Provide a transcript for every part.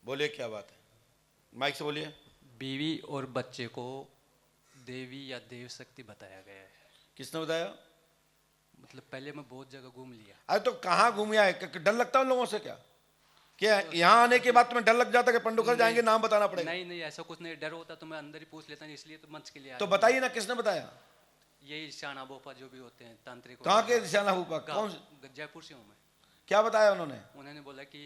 बोलिए क्या बात है, माइक से बोलिए। बीवी और बच्चे को देवी या देव शक्ति बताया गया है। किसने बताया? मतलब पहले मैं बहुत जगह घूम लिया। अरे तो कहाँ घूम आए? डर लगता है उन लोगों से क्या? क्या यहाँ आने के बाद तुम्हें डर लग जाता है कि पंडुखर जाएंगे नाम बताना पड़ेगा? नहीं नहीं, ऐसा कुछ नहीं। डर होता तो मैं अंदर ही पूछ लेता, इसलिए तो मंच के लिए तो आया। बताइए ना किसने बताया? यही शाना बोपा जो भी होते हैं तांत्रिक। कहाँ के निशाना हुआ? कौन? जयपुर से हूँ मैं। क्या बताया उन्होंने? उन्होंने बोला कि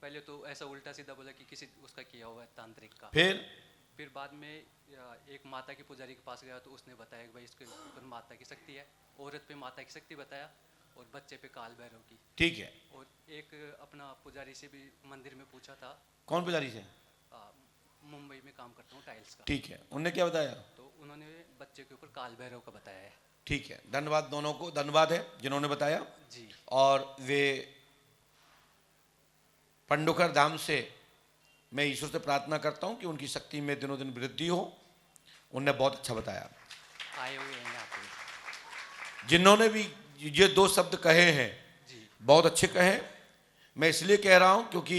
पहले तो ऐसा उल्टा सीधा बोला कि किसी उसका किया हुआ है तांत्रिक का। फिर बाद में एक माता की पुजारी के पास गया तो उसने बताया कि भाई इसके ऊपर माता की शक्ति है। औरत पे माता की शक्ति बताया और बच्चे पे काल भैरव की। ठीक है। और एक अपना पुजारी से भी मंदिर में पूछा था। कौन पुजारी से? मुंबई में काम करता हूँ टाइल्स का। ठीक है, उन्होंने क्या बताया? तो उन्होंने बच्चे के ऊपर काल भैरव का बताया है। ठीक है, धन्यवाद दोनों को, धन्यवाद है जिन्होंने बताया जी। और वे पंडुखर धाम से मैं ईश्वर से प्रार्थना करता हूं कि उनकी शक्ति में दिनों दिन वृद्धि हो। उन्होंने बहुत अच्छा बताया। आए हुए हैं यहाँ पे। जिन्होंने भी ये दो शब्द कहे हैं जी। बहुत अच्छे कहे। मैं इसलिए कह रहा हूं क्योंकि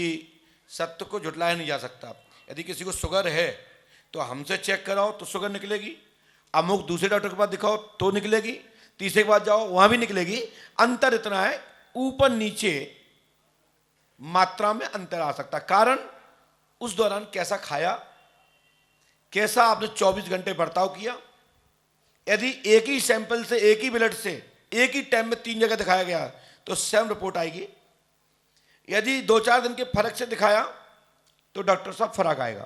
सत्य को झुटलाया नहीं जा सकता। यदि किसी को शुगर है तो हमसे चेक कराओ तो शुगर निकलेगी, अमुक दूसरे डॉक्टर के पास दिखाओ तो निकलेगी, तीसरे के पास जाओ वहां भी निकलेगी। अंतर इतना है, ऊपर नीचे मात्रा में अंतर आ सकता। कारण उस दौरान कैसा खाया, कैसा आपने 24 घंटे बर्ताव किया। यदि एक ही सैंपल से, एक ही ब्लड से, एक ही टाइम में 3 जगह दिखाया गया तो सेम रिपोर्ट आएगी। यदि 2-4 दिन के फर्क से दिखाया तो डॉक्टर साहब फर्क आएगा।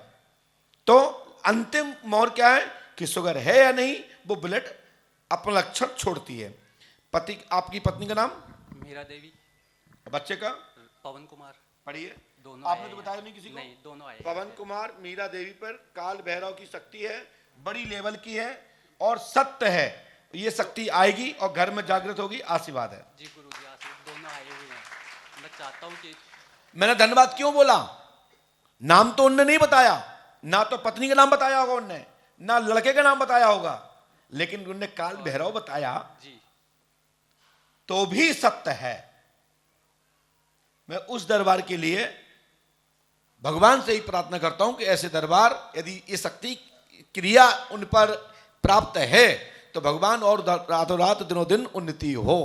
तो अंतिम मोहर क्या है कि शुगर है या नहीं, वो ब्लड अपना लक्षण छोड़ती है। पति, आपकी पत्नी का नाम? मीरा देवी। बच्चे का? पवन कुमार। पढ़िए। दोनों आपने तो बताया नहीं किसी को? नहीं, दोनों आए। पवन कुमार, मीरा देवी पर काल भैरव की शक्ति है, बड़ी लेवल की है और सत्य है। ये शक्ति आएगी और घर में जागृत होगी। आशीर्वाद है जी गुरु जी, आशीर्वाद। दोनों आए हुए हैं। मैं चाहता हूँ कि मैंने धन्यवाद क्यों बोला? नाम तो उनने नहीं बताया, ना तो पत्नी का नाम बताया होगा उनने, ना लड़के का नाम बताया होगा, लेकिन उनने काल भैरव बताया जी। तो भी सत्य है। मैं उस दरबार के लिए भगवान से ही प्रार्थना करता हूं कि ऐसे दरबार, यदि ये शक्ति क्रिया उन पर प्राप्त है तो भगवान और रातों रात दिनों दिन उन्नति हो।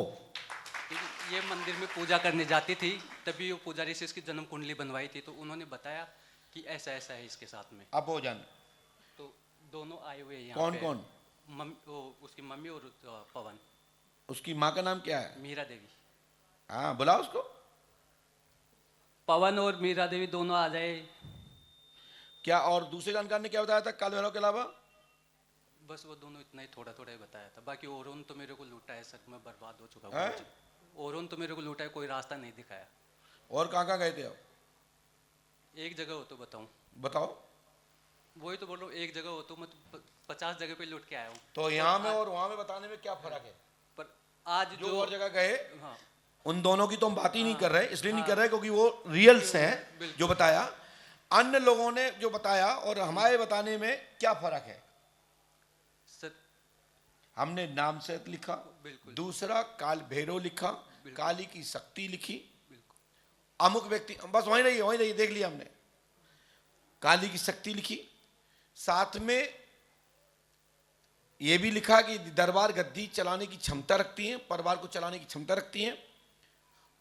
ये मंदिर में पूजा करने जाती थी, तभी वो पुजारी से इसकी जन्म कुंडली बनवाई थी, तो उन्होंने बताया कि ऐसा ऐसा है इसके साथ में। अब हो जान। तो दोनों आए हुए हैं। कौन कौन? उसकी मम्मी और पवन। उसकी माँ का नाम क्या है? मीरा देवी। हाँ, बुला उसको। पवन और मीरा देवी दोनों आ जाए। क्या और दूसरे जानकार ने क्या बताया था काल भैरव के अलावा? बस वो दोनों इतना ही थोड़ा थोड़ा ही बताया था। बाकी औरों तो मेरे को लूटा है सर, मैं बर्बाद हो चुका हूँ। औरों तो मेरे को लूटा है, कोई रास्ता नहीं दिखाया। और कहाँ गए थे आप? एक जगह हो तो बताऊं? बताओ। वही तो बोल रहा हूँ, एक जगह हो तो मैं 50 जगह पे लूट के आया हूँ। तो यहाँ में और वहां में बताने में क्या फर्क है? पर आज जो और जगह गए, हाँ, उन दोनों की तो हम बात ही नहीं कर रहे, इसलिए नहीं हाँ। कर रहे क्योंकि वो रियल्स हैं जो बताया। अन्य लोगों ने जो बताया और हमारे बताने में क्या फर्क है? सर हमने नाम से लिखा, बिल्कुल। दूसरा काल भैरव लिखा, काली की शक्ति लिखी, बिल्कुल। अमुक व्यक्ति, बस वहीं रही देख लिया हमने। काली की शक्ति लिखी, साथ में यह भी लिखा कि दरबार गद्दी चलाने की क्षमता रखती हैं, परिवार को चलाने की क्षमता रखती हैं,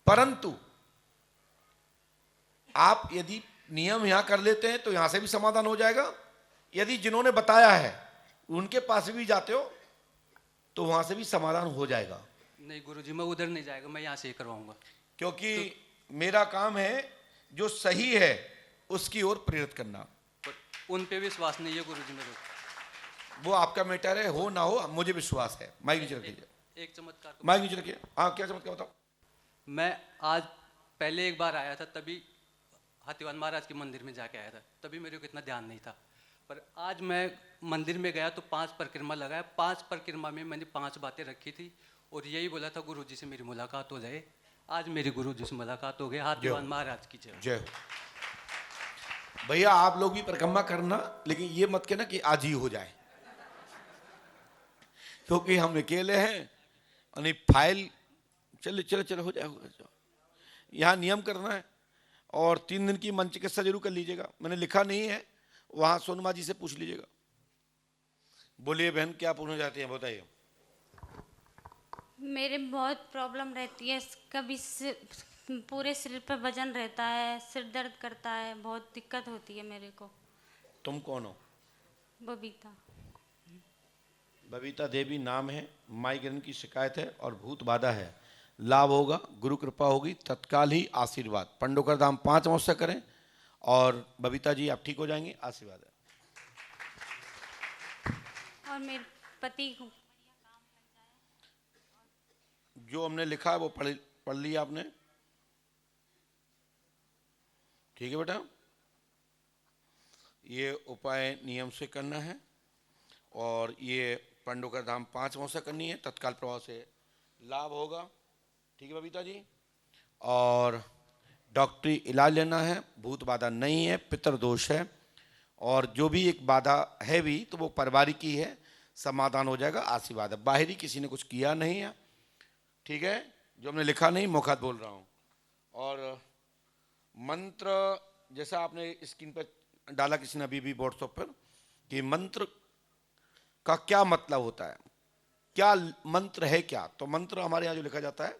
परंतु आप यदि नियम यहां कर लेते हैं तो यहां से भी समाधान हो जाएगा। यदि जिन्होंने बताया है उनके पास भी जाते हो तो वहां से भी समाधान हो जाएगा। नहीं गुरुजी, मैं उधर नहीं जाएगा, मैं यहाँ से ही करवाऊंगा। क्योंकि मेरा काम है जो सही है उसकी ओर प्रेरित करना। पर उन पे विश्वास नहीं है गुरुजी मेरे को। वो आपका मैटर है, हो ना हो, मुझे विश्वास है। माइक नीचे रखिए। एक चमत्कार माइक नीचे रखिए। हाँ, क्या चमत्कार बताओ? मैं आज पहले एक बार आया था, तभी हाथीवान महाराज के मंदिर में जाके आया था, तभी मेरे को इतना ध्यान नहीं था। पर आज मैं मंदिर में गया तो 5 परिक्रमा लगाया। 5 परिक्रमा में मैंने 5 बातें रखी थी और यही बोला था गुरुजी से मेरी मुलाकात हो जाए। आज मेरी गुरुजी से मुलाकात हो गई। हाथीवान महाराज की जय। जय। भैया आप लोग भी परिक्रमा करना, लेकिन ये मत कहना कि आज ही हो जाए, क्योंकि हम अकेले हैं और फाइल चलो हो जाए। यहाँ नियम करना है और 3 दिन की मन चिकित्सा जरूर कर लीजिएगा। मैंने लिखा नहीं है, वहाँ सोनमा जी से पूछ लीजिएगा। बोलिए बहन, क्या पूछना चाहती हैं, बताइए। मेरे बहुत प्रॉब्लम रहती है, कभी पूरे शरीर पर वजन रहता है, सिर दर्द करता है, बहुत दिक्कत होती है मेरे को। तुम कौन हो? बबीता। बबीता देवी नाम है, माइग्रेन की शिकायत है और भूत बाधा है। लाभ होगा, गुरु कृपा होगी, तत्काल ही आशीर्वाद। पंडोकर धाम 5 अमावस्या करें और बबीता जी आप ठीक हो जाएंगे, आशीर्वाद है। और मेरे पति को जो हमने लिखा है वो पढ़ लिया आपने, ठीक है बेटा। ये उपाय नियम से करना है और ये पंडोकर धाम 5 अमावस्या करनी है, तत्काल प्रभाव से लाभ होगा, ठीक है बबीता जी। और डॉक्टरी इलाज लेना है, भूत बाधा नहीं है, पितर दोष है, और जो भी एक बाधा है भी तो वो पारिवारिक ही है, समाधान हो जाएगा, आशीर्वाद है। बाहरी किसी ने कुछ किया नहीं है, ठीक है, जो हमने लिखा नहीं, मुखात बोल रहा हूँ। और मंत्र जैसा आपने स्क्रीन पर डाला किसी ने अभी भी व्हाट्सएप पर कि मंत्र का क्या मतलब होता है, क्या मंत्र है क्या, तो मंत्र हमारे यहाँ जो लिखा जाता है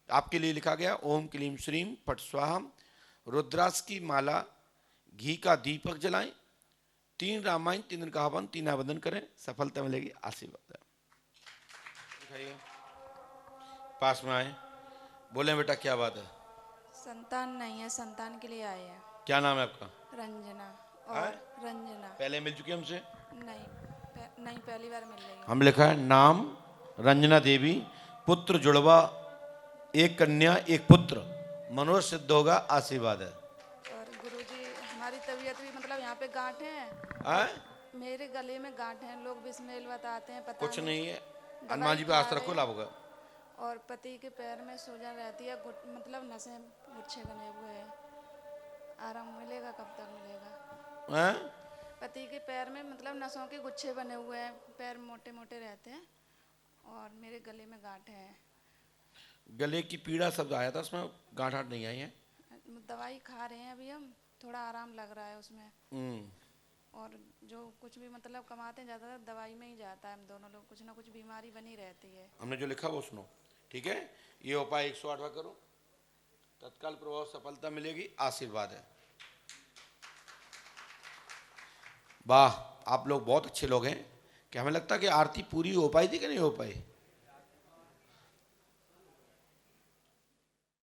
आपके लिए लिखा गया, ओम क्लीम श्रीम फट स्वाहा, रुद्राक्ष की माला, घी का दीपक जलाएं, 3 रामायण, 3 दिन का हवन, 3 आवेदन करें, सफलता मिलेगी, आशीर्वाद है। दिखाइए, पास में आए, बोले बेटा क्या बात है? संतान नहीं है, संतान के लिए आए हैं। क्या नाम है आपका? रंजना। हाँ? और रंजना। पहले मिल चुके हमसे? नहीं, पहली बार मिल रही है। हम लिखा है नाम रंजना देवी, पुत्र जुड़वा, 1 कन्या 1 पुत्र, मनोरथ सिद्ध होगा, आशीर्वाद है। और गुरुजी हमारी तबीयत भी मतलब यहाँ पे गांठ है। आए? मेरे गले में गांठ है, लोग बिस्मिल बताते हैं, पता कुछ नहीं है, दवाई हनुमान जी पे खा आस्था रहे रखो, हैं। लाभ होगा। और पति के पैर में सूजन रहती है, मतलब नसें गुच्छे बने हुए हैं। आराम मिलेगा, कब तक मिलेगा? हैं? पति के पैर में मतलब नसों के गुच्छे बने हुए हैं, पैर मोटे मोटे रहते हैं और मेरे गले में गांठ है। गले की पीड़ा शब्द आया था, उसमें गांठ नहीं आई है। दवाई खा रहे हैं अभी हम, थोड़ा आराम लग रहा है उसमें। और जो कुछ भी मतलब कमाते हैं ज़्यादातर दवाई में ही जाता है, हम दोनों लोग कुछ ना कुछ बीमारी बनी रहती है। हमने जो लिखा वो सुनो, ठीक है। ये उपाय 108वां करो, तत्काल प्रभाव, सफलता मिलेगी, आशीर्वाद है। वाह, आप लोग बहुत अच्छे लोग हैं। क्या हमें लगता है कि आरती पूरी हो पाई थी कि नहीं हो पाई?